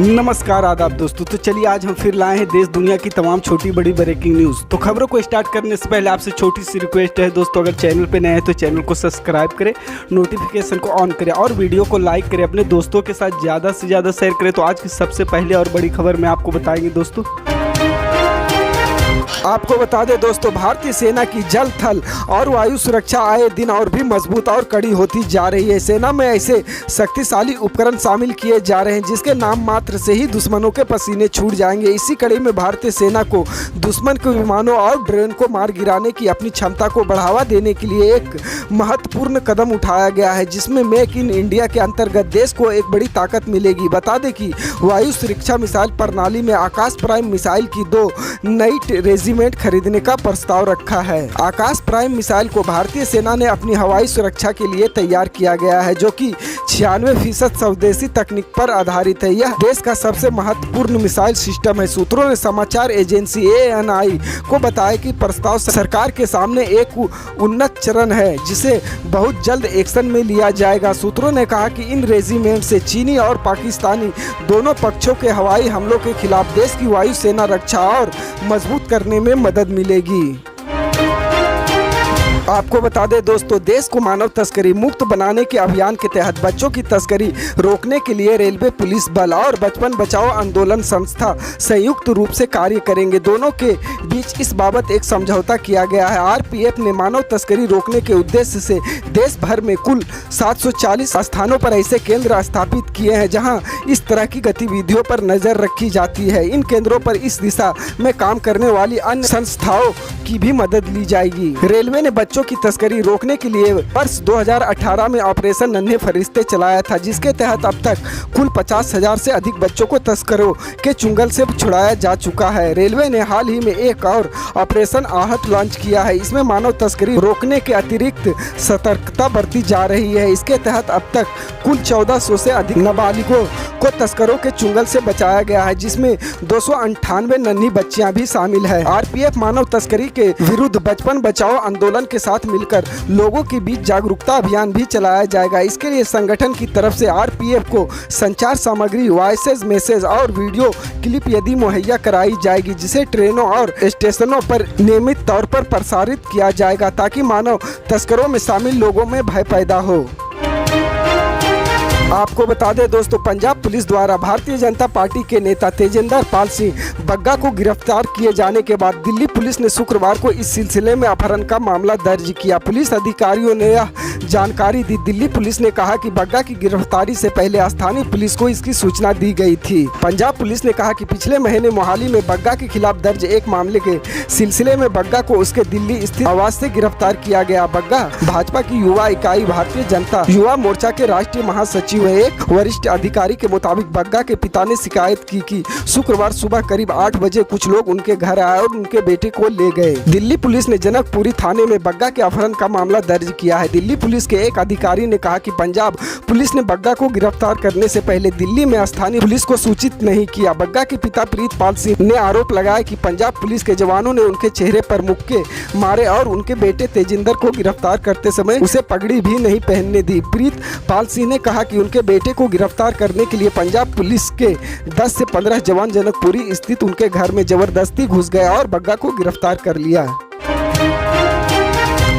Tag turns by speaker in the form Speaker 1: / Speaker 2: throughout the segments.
Speaker 1: नमस्कार आदाब दोस्तों। तो चलिए आज हम फिर लाए हैं देश दुनिया की तमाम छोटी बड़ी ब्रेकिंग न्यूज़। तो खबरों को स्टार्ट करने से पहले आपसे छोटी सी रिक्वेस्ट है दोस्तों, अगर चैनल पे नए हैं तो चैनल को सब्सक्राइब करें, नोटिफिकेशन को ऑन करें और वीडियो को लाइक करें, अपने दोस्तों के साथ ज़्यादा से ज़्यादा शेयर करें। तो आज की सबसे पहले और बड़ी खबर मैं आपको बताएंगे दोस्तों। आपको बता दें दोस्तों, भारतीय सेना की जल थल और वायु सुरक्षा आए दिन और भी मजबूत और कड़ी होती जा रही है। सेना में ऐसे शक्तिशाली उपकरण शामिल किए जा रहे हैं जिसके नाम मात्र से ही दुश्मनों के पसीने छूट जाएंगे। इसी कड़ी में भारतीय सेना को दुश्मन के विमानों और ड्रोन को मार गिराने की अपनी क्षमता को बढ़ावा देने के लिए एक महत्वपूर्ण कदम उठाया गया है, जिसमें मेक इन इंडिया के अंतर्गत देश को एक बड़ी ताकत मिलेगी। बता दें कि वायु सुरक्षा मिसाइल प्रणाली में आकाश प्राइम मिसाइल की 2 नई रेजिमेंट खरीदने का प्रस्ताव रखा है। आकाश प्राइम मिसाइल को भारतीय सेना ने अपनी हवाई सुरक्षा के लिए तैयार किया गया है, जो कि 96% स्वदेशी तकनीक पर आधारित है। यह देश का सबसे महत्वपूर्ण मिसाइल सिस्टम है। सूत्रों ने समाचार एजेंसी ANI को बताया कि प्रस्ताव सरकार के सामने एक उन्नत चरण है, जिसे बहुत जल्द एक्शन में लिया जाएगा। सूत्रों ने कहा कि इन रेजिमेंट से चीनी और पाकिस्तानी दोनों पक्षों के हवाई हमलों के खिलाफ देश की वायु सेना रक्षा और मजबूत करने में मदद मिलेगी। आपको बता दें दोस्तों, देश को मानव तस्करी मुक्त बनाने के अभियान के तहत बच्चों की तस्करी रोकने के लिए रेलवे पुलिस बल और बचपन बचाओ आंदोलन संस्था संयुक्त रूप से कार्य करेंगे। दोनों के बीच इस बाबत एक समझौता किया गया है। RPF ने मानव तस्करी रोकने के उद्देश्य से देश भर में कुल 740 स्थानों पर ऐसे केंद्र स्थापित किए हैं जहां इस तरह की गतिविधियों पर नजर रखी जाती है। इन केंद्रों पर इस दिशा में काम करने वाली अन्य संस्थाओं की भी मदद ली जाएगी। रेलवे ने बच्चों की तस्करी रोकने के लिए वर्ष 2018 में ऑपरेशन नन्हे फरिश्ते चलाया था, जिसके तहत अब तक कुल 50,000 से अधिक बच्चों को तस्करों के चुंगल से छुड़ाया जा चुका है। रेलवे ने हाल ही में एक और ऑपरेशन आहत लॉन्च किया है। इसमें मानव तस्करी रोकने के अतिरिक्त सतर्कता बरती जा रही है। इसके तहत अब तक कुल 1400 से अधिक नाबालिगों को तस्करों के चुंगल से बचाया गया है, जिसमें 298 नन्ही बच्चियां भी शामिल है। RPF मानव तस्करी के विरुद्ध बचपन बचाओ आंदोलन के साथ मिलकर लोगों के बीच जागरूकता अभियान भी चलाया जाएगा। इसके लिए संगठन की तरफ से RPF को संचार सामग्री, वॉइस मैसेज और वीडियो क्लिप यदि मुहैया कराई जाएगी, जिसे ट्रेनों और स्टेशनों पर नियमित तौर पर प्रसारित किया जाएगा, ताकि मानव तस्करों में शामिल लोगों में भय पैदा हो। आपको बता दें दोस्तों, पंजाब पुलिस द्वारा भारतीय जनता पार्टी के नेता तेजिंदर पाल सिंह बग्गा को गिरफ्तार किए जाने के बाद दिल्ली पुलिस ने शुक्रवार को इस सिलसिले में अपहरण का मामला दर्ज किया। पुलिस अधिकारियों ने यह जानकारी दी। दिल्ली पुलिस ने कहा कि बग्गा की गिरफ्तारी से पहले स्थानीय पुलिस को इसकी सूचना दी गई थी। पंजाब पुलिस ने कहा कि पिछले महीने मोहाली में बग्गा के खिलाफ दर्ज एक मामले के सिलसिले में बग्गा को उसके दिल्ली स्थित आवास से गिरफ्तार किया गया। बग्गा भाजपा की युवा इकाई भारतीय जनता युवा मोर्चा के राष्ट्रीय महासचिव। एक वरिष्ठ अधिकारी के मुताबिक बग्गा के पिता ने शिकायत की कि शुक्रवार सुबह करीब 8 बजे कुछ लोग उनके घर आए और उनके बेटे को ले गए। दिल्ली पुलिस ने जनकपुरी थाने में बग्गा के अपहरण का मामला दर्ज किया है। दिल्ली पुलिस के एक अधिकारी ने कहा कि पंजाब पुलिस ने बग्गा को गिरफ्तार करने से पहले दिल्ली में स्थानीय पुलिस को सूचित नहीं किया। बग्गा के पिता प्रीतपाल सिंह ने आरोप लगाया कि पंजाब पुलिस के जवानों ने उनके चेहरे पर मुक्के मारे और उनके बेटे तेजिंदर को गिरफ्तार करते समय उसे पगड़ी भी नहीं पहनने दी। प्रीतपाल सिंह ने कहा कि उनके बेटे को गिरफ्तार करने के लिए पंजाब पुलिस के 10 से 15 जवान जनकपुरी स्थित उनके घर में जबरदस्ती घुस गए और बग्गा को गिरफ्तार कर लिया।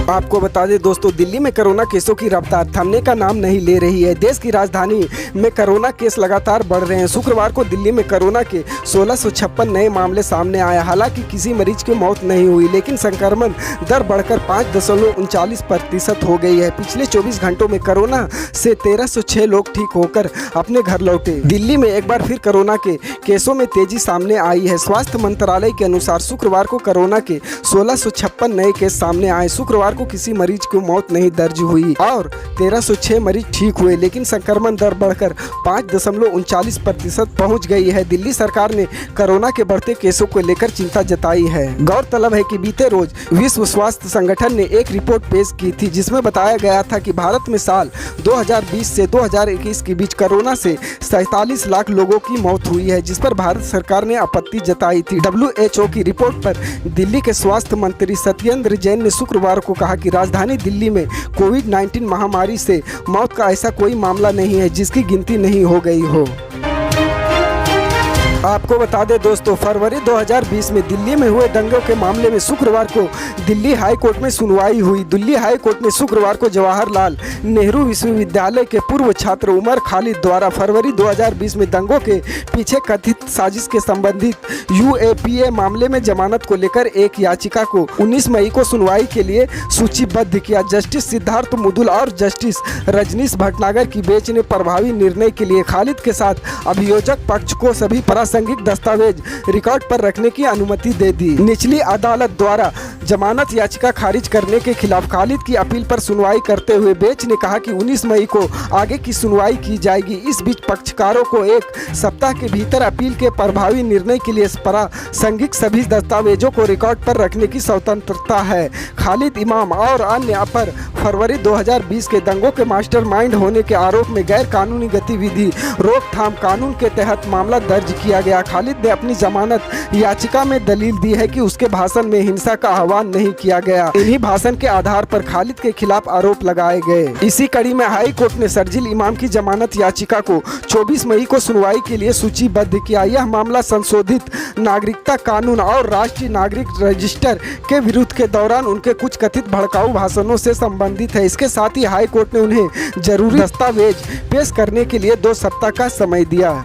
Speaker 1: आपको बता दें दोस्तों, दिल्ली में कोरोना केसों की रफ्तार थमने का नाम नहीं ले रही है। देश की राजधानी में कोरोना केस लगातार बढ़ रहे हैं। शुक्रवार को दिल्ली में कोरोना के 1656 नए मामले सामने आए। हालांकि किसी मरीज की मौत नहीं हुई, लेकिन संक्रमण दर बढ़कर 5.39% हो गई है। पिछले 24 घंटों में कोरोना से 1306 लोग ठीक होकर अपने घर लौटे। दिल्ली में एक बार फिर कोरोना के केसों में तेजी सामने आई है। स्वास्थ्य मंत्रालय के अनुसार शुक्रवार को कोरोना के 1656 नए केस सामने आए। शुक्रवार को किसी मरीज की मौत नहीं दर्ज हुई और 1306 मरीज ठीक हुए, लेकिन संक्रमण दर बढ़कर 5.39% पहुंच गई है। दिल्ली सरकार ने कोरोना के बढ़ते केसों को लेकर चिंता जताई है। गौरतलब है कि बीते रोज विश्व स्वास्थ्य संगठन ने एक रिपोर्ट पेश की थी, जिसमें बताया गया था कि भारत में साल 2020 से 2021 के बीच कोरोना से 47 लाख लोगों की मौत हुई है, जिस पर भारत सरकार ने आपत्ति जताई थी। WHO की रिपोर्ट पर दिल्ली के स्वास्थ्य मंत्री सत्येंद्र जैन ने शुक्रवार को कहा कि राजधानी दिल्ली में कोविड-19 महामारी से मौत का ऐसा कोई मामला नहीं है जिसकी गिनती नहीं हो गई हो। आपको बता दें दोस्तों, फरवरी 2020 में दिल्ली में हुए दंगों के मामले में शुक्रवार को दिल्ली हाई कोर्ट में सुनवाई हुई। दिल्ली हाई कोर्ट ने शुक्रवार को जवाहरलाल नेहरू विश्वविद्यालय के पूर्व छात्र उमर खालिद द्वारा फरवरी 2020 में दंगों के पीछे कथित साजिश के संबंधित यूएपीए मामले में जमानत को लेकर एक याचिका को 19 मई को सुनवाई के लिए सूचीबद्ध किया। जस्टिस सिद्धार्थ मुदुल और जस्टिस रजनीश भटनागर की बेंच ने प्रभावी निर्णय के लिए खालिद के साथ अभियोजक पक्ष को सभी प्रासंगिक दस्तावेज रिकॉर्ड पर रखने की अनुमति दे दी। निचली अदालत द्वारा जमानत याचिका खारिज करने के खिलाफ खालिद की अपील पर सुनवाई करते हुए बेंच ने कहा कि 19 मई को आगे की सुनवाई की जाएगी। इस बीच पक्षकारों को एक सप्ताह के भीतर अपील के प्रभावी निर्णय के लिए प्रासंगिक सभी दस्तावेजों को रिकॉर्ड पर रखने की स्वतंत्रता है। खालिद इमाम और अन्य पर फरवरी 2020 के दंगों के मास्टरमाइंड होने के आरोप में गैर कानूनी गतिविधि रोकथाम कानून के तहत मामला दर्ज किया गया। खालिद ने अपनी जमानत याचिका में दलील दी है कि उसके भाषण में हिंसा का आह्वान नहीं किया गया। इन्हीं भाषण के आधार पर खालिद के खिलाफ आरोप लगाए गए। इसी कड़ी में हाई कोर्ट ने शर्जील इमाम की जमानत याचिका को 24 मई को सुनवाई के लिए सूचीबद्ध किया। यह मामला संशोधित नागरिकता कानून और राष्ट्रीय नागरिक रजिस्टर के विरुद्ध के दौरान उनके कुछ कथित भड़काऊ भाषणों से संबंधित है। इसके साथ ही हाई कोर्ट ने उन्हें जरूरी दस्तावेज पेश करने के लिए 2 सप्ताह का समय दिया।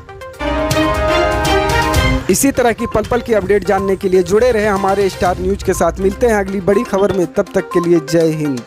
Speaker 1: इसी तरह की पल पल की अपडेट जानने के लिए जुड़े रहे हमारे स्टार न्यूज के साथ। मिलते हैं अगली बड़ी खबर में, तब तक के लिए जय हिंद।